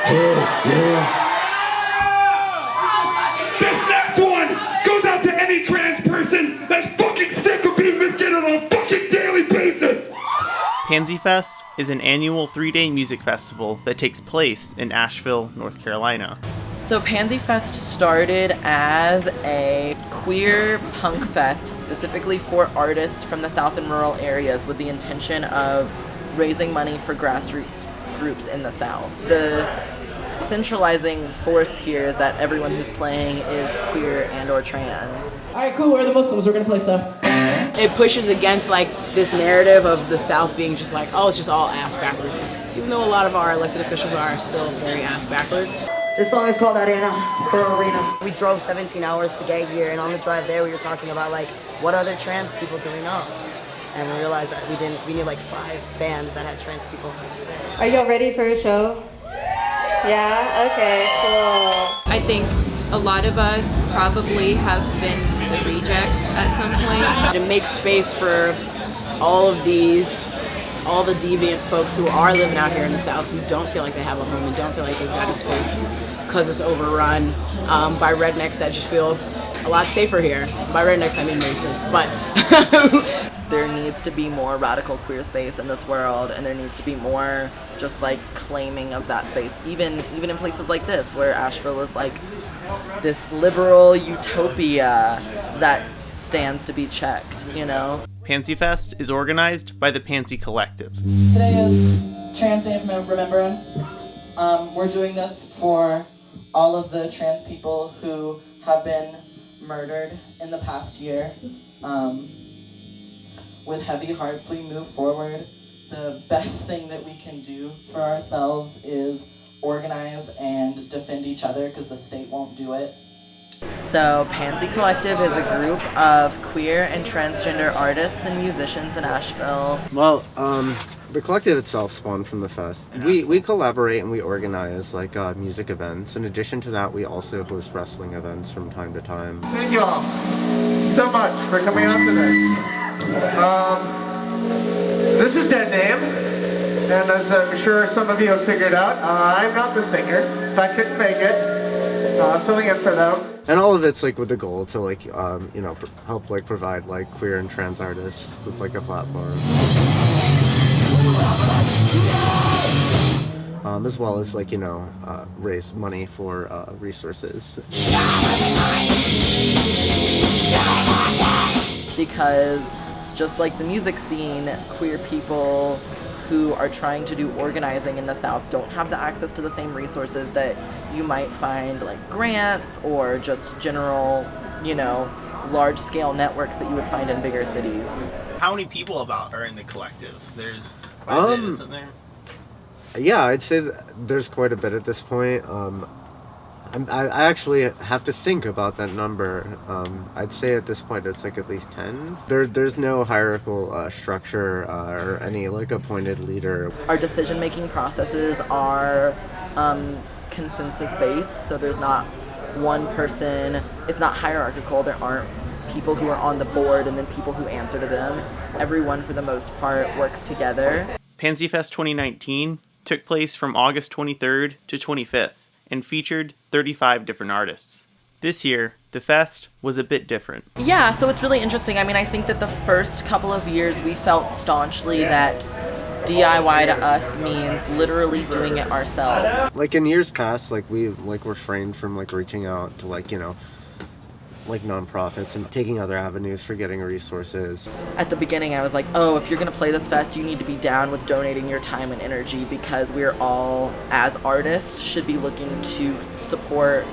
This next one goes out to any trans person that's fucking sick of being mistreated on a fucking daily basis. Pansy Fest is an annual 3-day music festival that takes place in Asheville, North Carolina. So Pansy Fest started as a queer punk fest specifically for artists from the South and rural areas with the intention of raising money for grassroots groups in the South. The centralizing force here is that everyone who's playing is queer and or trans. All right, cool, we're the Muslims, we're gonna play stuff. It pushes against like this narrative of the South being just like, oh, it's just all ass backwards. Even though a lot of our elected officials are still very ass backwards. This song is called Arena. We drove 17 hours to get here, and on the drive there we were talking about like, what other trans people do we know? And we realized that we knew like 5 bands that had trans people on set. Are y'all ready for a show? Yeah? Okay, cool. I think a lot of us probably have been the rejects at some point. To make space for all of these, all the deviant folks who are living out here in the South who don't feel like they have a home and don't feel like they've got a space because it's overrun by rednecks that just feel a lot safer here. By rednecks, I mean racist, but There needs to be more radical queer space in this world, and there needs to be more just like claiming of that space, even in places like this where Asheville is like this liberal utopia that stands to be checked, you know? Pansy Fest is organized by the Pansy Collective. Today is Trans Day of Remembrance. We're doing this for all of the trans people who have been murdered in the past year. With heavy hearts, we move forward. The best thing that we can do for ourselves is organize and defend each other because the state won't do it. So Pansy Collective is a group of queer and transgender artists and musicians in Asheville. Well, the collective itself spawned from the fest. We collaborate and we organize like music events. In addition to that, we also host wrestling events from time to time. Thank you all so much for coming out to this. This is Dead Name, and as I'm sure some of you have figured out, I'm not the singer. I couldn't make it. I'm filling in for them. And all of it's like with the goal to like help like provide like queer and trans artists with like a platform, as well as like raise money for resources. Because just like the music scene, queer people who are trying to do organizing in the South don't have the access to the same resources that you might find like grants or just general, large-scale networks that you would find in bigger cities. How many people about are in the collective? There's quite a bit, isn't there? Yeah, I'd say there's quite a bit at this point. I actually have to think about that number. I'd say at this point it's like at least 10. There's no hierarchical structure or any like appointed leader. Our decision-making processes are consensus-based, so there's not one person. It's not hierarchical. There aren't people who are on the board and then people who answer to them. Everyone, for the most part, works together. Pansy Fest 2019 took place from August 23rd to 25th. And featured 35 different artists. This year, the fest was a bit different. Yeah, so it's really interesting. I mean, I think that the first couple of years we felt staunchly that DIY to us means literally doing it ourselves. Like in years past, like we refrained from like reaching out to like nonprofits and taking other avenues for getting resources. At the beginning, I was like, oh, if you're going to play this fest, you need to be down with donating your time and energy because we're all, as artists, should be looking to support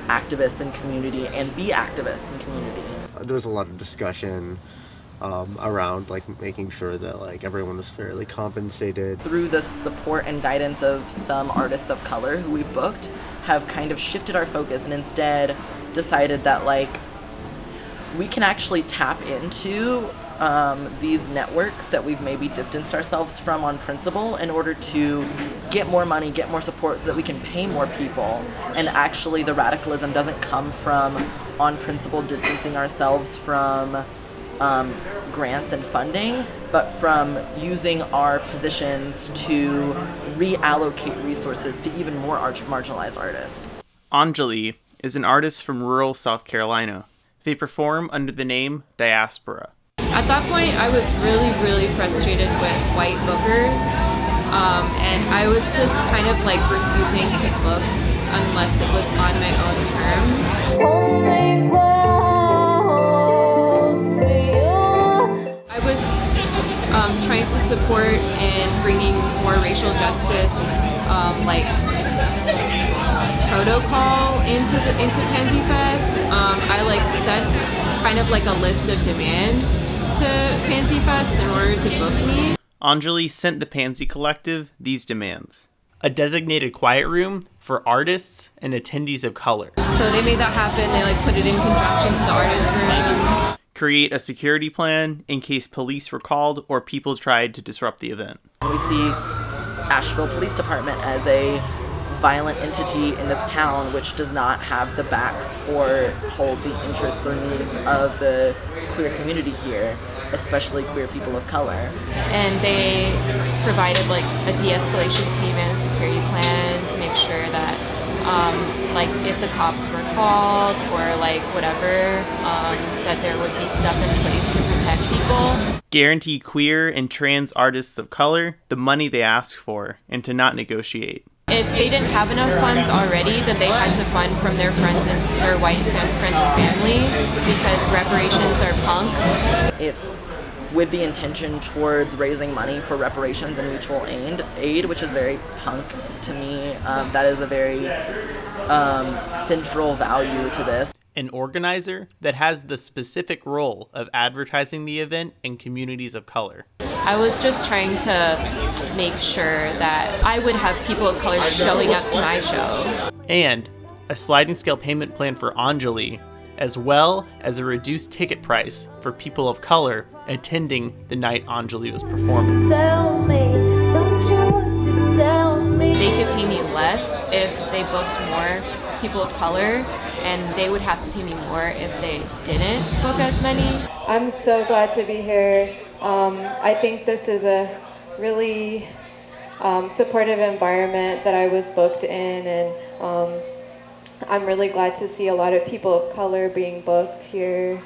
activists in community and be activists in community. There was a lot of discussion around like making sure that like everyone was fairly compensated. Through the support and guidance of some artists of color who we've booked, have kind of shifted our focus and instead decided that like we can actually tap into these networks that we've maybe distanced ourselves from on principle in order to get more money, get more support so that we can pay more people. And actually the radicalism doesn't come from on principle distancing ourselves from grants and funding, but from using our positions to reallocate resources to even more marginalized artists. Anjali is an artist from rural South Carolina. They perform under the name Diaspora. At that point, I was really, really frustrated with white bookers, and I was just kind of like refusing to book unless it was on my own terms. I was trying to support in bringing more racial justice, like protocol into Pansy Fest. I like sent kind of like a list of demands to Pansy Fest in order to book me. Anjali sent the Pansy Collective these demands: a designated quiet room for artists and attendees of color. So they made that happen. They like put it in conjunction to the artist room. Create a security plan in case police were called or people tried to disrupt the event. We see Asheville Police Department as a violent entity in this town which does not have the backs or hold the interests or needs of the queer community here, especially queer people of color. And they provided like a de-escalation team and a security plan to make sure that like if the cops were called or like whatever, that there would be stuff in place to protect people. Guarantee queer and trans artists of color the money they ask for and to not negotiate. If they didn't have enough funds already, then they had to fund from their friends and their white friends and family because reparations are punk. It's with the intention towards raising money for reparations and mutual aid, which is very punk to me. That is a very central value to this. An organizer that has the specific role of advertising the event in communities of color. I was just trying to make sure that I would have people of color showing up to my show. And a sliding scale payment plan for Anjali, as well as a reduced ticket price for people of color attending the night Anjali was performing. They could pay me less if they booked more people of color, and they would have to pay me more if they didn't book as many. I'm so glad to be here. I think this is a really supportive environment that I was booked in, and I'm really glad to see a lot of people of color being booked here.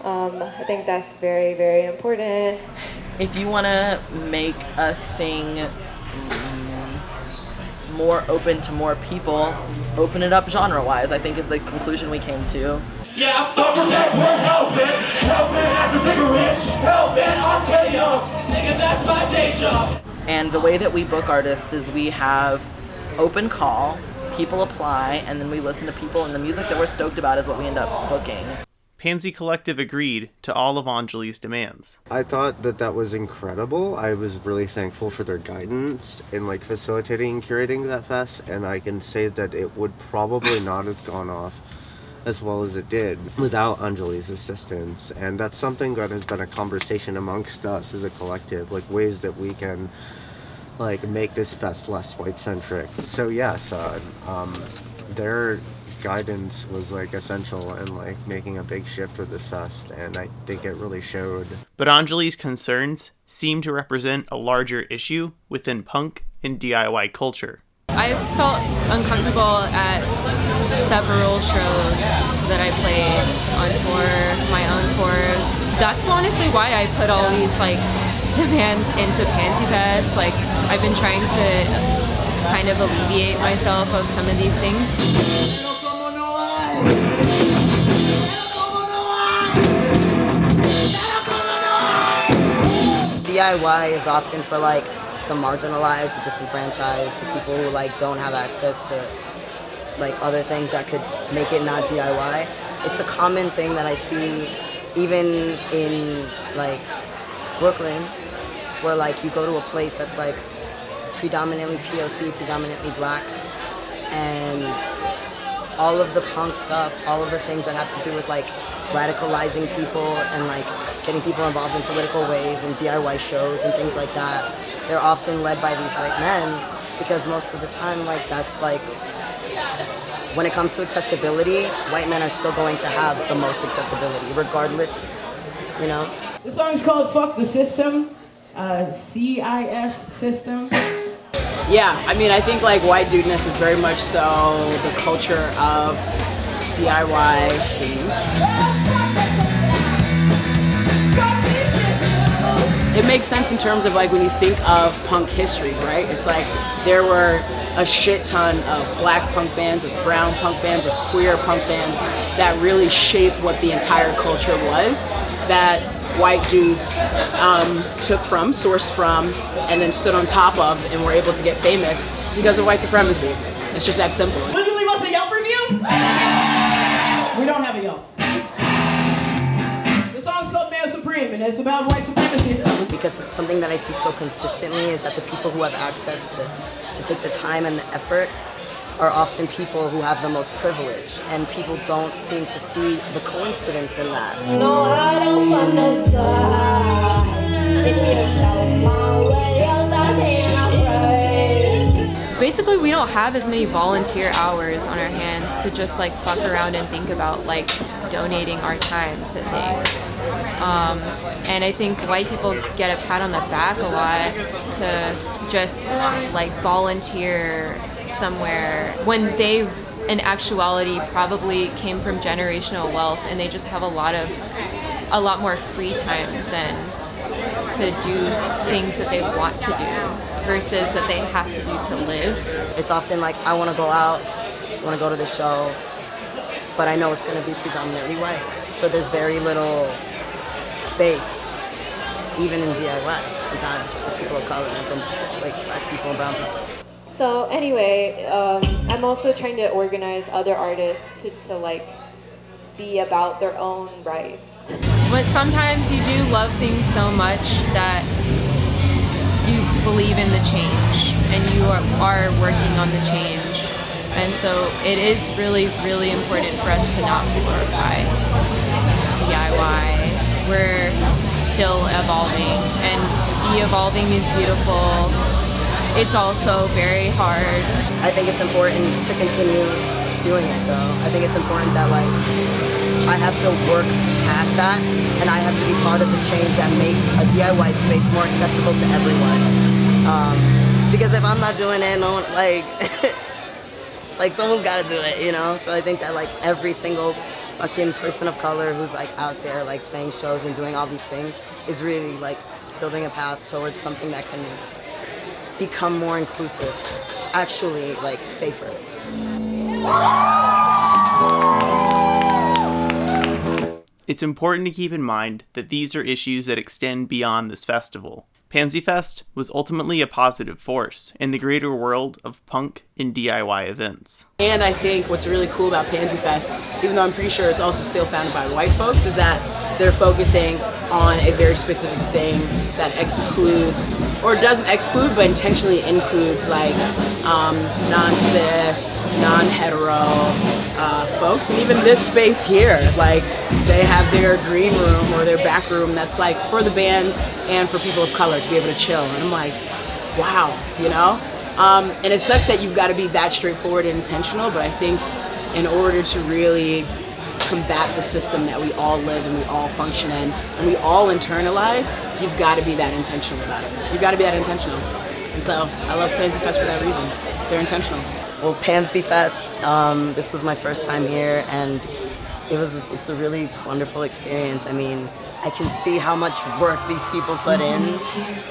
I think that's very, very important. If you want to make a thing more open to more people, open it up genre-wise, I think is the conclusion we came to. Yeah, I'm fucking that word, hell-bent after bigger rich, hell-bent on chaos, nigga, that's my day job. And the way that we book artists is we have open call, people apply, and then we listen to people, and the music that we're stoked about is what we end up booking. Pansy Collective agreed to all of Anjali's demands. I thought that was incredible. I was really thankful for their guidance in like facilitating and curating that fest, and I can say that it would probably not have gone off as well as it did without Anjali's assistance. And that's something that has been a conversation amongst us as a collective, like ways that we can like make this fest less white-centric. So yes, their guidance was like essential in like making a big shift with this fest, and I think it really showed. But Anjali's concerns seem to represent a larger issue within punk and DIY culture. I felt uncomfortable at several shows that I played on tour, my own tours. That's honestly why I put all these like demands into Pansy Fest. Like I've been trying to kind of alleviate myself of some of these things. DIY is often for like the marginalized, the disenfranchised, the people who like don't have access to like other things that could make it not DIY. It's a common thing that I see even in like Brooklyn, where like you go to a place that's like predominantly POC, predominantly black, and all of the punk stuff, all of the things that have to do with like radicalizing people and like getting people involved in political ways and DIY shows and things like that, they're often led by these white men, because most of the time like that's like, when it comes to accessibility, white men are still going to have the most accessibility regardless you know? The song's called Fuck the System, CIS System. Yeah, I mean, I think like white dudeness is very much so the culture of DIY scenes. It makes sense in terms of like when you think of punk history, right? It's like there were a shit ton of black punk bands, of brown punk bands, of queer punk bands that really shaped what the entire culture was, that white dudes took from, sourced from, and then stood on top of and were able to get famous because of white supremacy. It's just that simple. Will you leave us a Yelp review? We don't have a Yelp. The song's called Male Supreme, and it's about white supremacy. Because it's something that I see so consistently is that the people who have access to take the time and the effort are often people who have the most privilege, and people don't seem to see the coincidence in that. No, I don't wanna die. If you know my way, you'll start being afraid. Basically, we don't have as many volunteer hours on our hands to just like fuck around and think about like donating our time to things. And I think white people get a pat on the back a lot to just like volunteer somewhere when they in actuality probably came from generational wealth and they just have a lot more free time than to do things that they want to do versus that they have to do to live. It's often like, I want to go out, I want to go to the show, but I know it's going to be predominantly white. So there's very little space, even in DIY sometimes, for people of color and from like black people and brown people. So anyway, I'm also trying to organize other artists to like be about their own rights. But sometimes you do love things so much that you believe in the change and you are working on the change. And so it is really, really important for us to not glorify DIY. We're still evolving, and evolving is beautiful. It's also very hard. I think it's important to continue doing it though. I think it's important that like I have to work past that and I have to be part of the change that makes a DIY space more acceptable to everyone. Because if I'm not doing it, no one, like someone's gotta do it, you know? So I think that like every single fucking person of color who's like out there like playing shows and doing all these things is really like building a path towards something that can become more inclusive, actually like safer. It's important to keep in mind that these are issues that extend beyond this festival. Pansy Fest was ultimately a positive force in the greater world of punk and DIY events. And I think what's really cool about Pansy Fest, even though I'm pretty sure it's also still founded by white folks, is that they're focusing on a very specific thing that excludes, or doesn't exclude, but intentionally includes like non-cis, non-hetero folks. And even this space here, like they have their green room or their back room that's like for the bands and for people of color to be able to chill. And I'm like, wow, you know? And it sucks that you've got to be that straightforward and intentional, but I think in order to really combat the system that we all live and we all function in and we all internalize, you've got to be that intentional about it. You've got to be that intentional. And so I love Pansy Fest for that reason. They're intentional. Well, Pansy Fest, this was my first time here and it's a really wonderful experience. I mean, I can see how much work these people put in.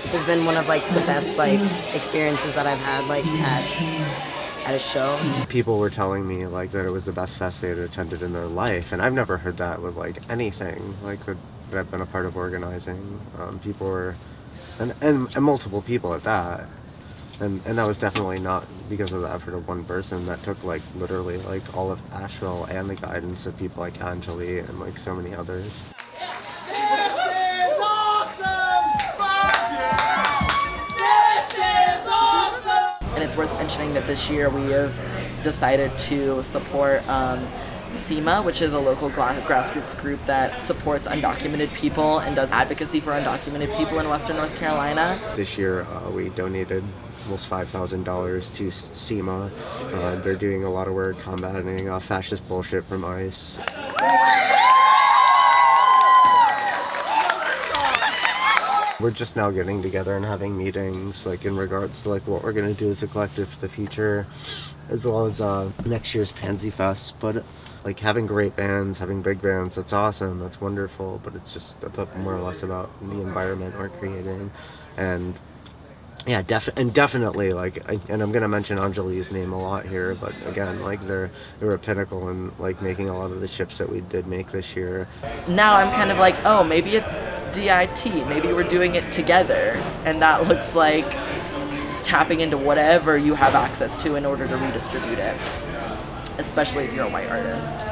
This has been one of like the best like experiences that I've had like at a show. People were telling me like that it was the best fest they had attended in their life, and I've never heard that with like anything like that I've been a part of organizing. People were, and multiple people at that, and that was definitely not because of the effort of one person. That took like literally like all of Asheville and the guidance of people like Anjali and like so many others. And it's worth mentioning that this year we have decided to support SEMA, which is a local grassroots group that supports undocumented people and does advocacy for undocumented people in Western North Carolina. This year we donated almost $5,000 to SEMA. They're doing a lot of work combating fascist bullshit from ICE. We're just now getting together and having meetings, like in regards to like what we're gonna do as a collective for the future, as well as next year's Pansy Fest. But like having great bands, having big bands, that's awesome, that's wonderful, but it's just a bit more or less about the environment we're creating. And yeah, definitely, like, and I'm gonna mention Anjali's name a lot here, but again, like they were a pinnacle in like making a lot of the ships that we did make this year. Now I'm kind of like, oh, maybe it's DIT, maybe we're doing it together, and that looks like tapping into whatever you have access to in order to redistribute it, especially if you're a white artist.